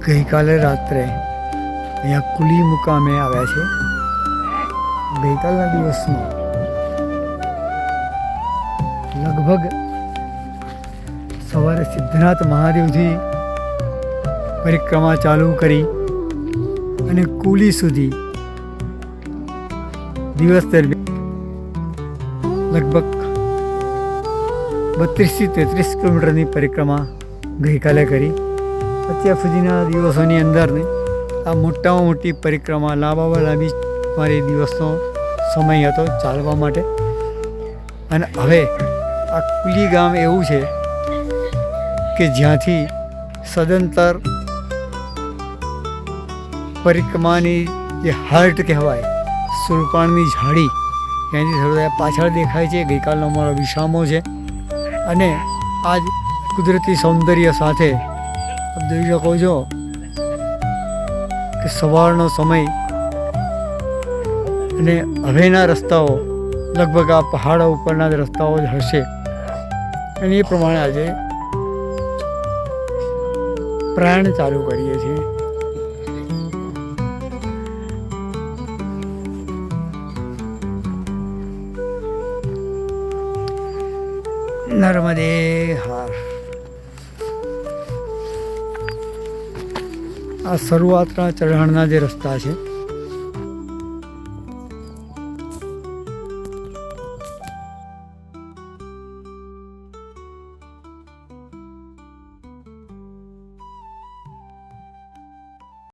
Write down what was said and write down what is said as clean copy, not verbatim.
ગઈકાલે રાત્રે અહીંયા કુલી મુકામે આવ્યા છે. ગઈકાલના દિવસમાં લગભગ સવારે સિદ્ધનાથ મહાદેવથી પરિક્રમા ચાલુ કરી અને કુલી સુધી દિવસ દરમિયાન લગભગ 32 થી 33 કિલોમીટરની પરિક્રમા ગઈકાલે કરી. અત્યાર સુધીના દિવસોની અંદર આ મોટામાં મોટી પરિક્રમા લાંબી મારી દિવસનો સમય હતો ચાલવા માટે. અને હવે આ કુલી ગામ એવું છે કે જ્યાંથી સદંતર પરિક્રમાની જે હાર્ટ કહેવાય સુરપાણની ઝાડી ત્યાંથી થોડું પાછળ દેખાય છે. ગઈકાલનો અમારો વિસામો છે અને આજ કુદરતી સૌંદર્ય સાથે જોઈ શકો છો કે સવારનો સમય અને હવેના રસ્તાઓ લગભગ આ પહાડો ઉપરના જ રસ્તાઓ જ હશે. અને એ પ્રમાણે આજે પ્રયાણ ચાલુ કરીએ છીએ. નર્મદે હાર. આ શરૂઆતના ચઢાણના જે રસ્તા છે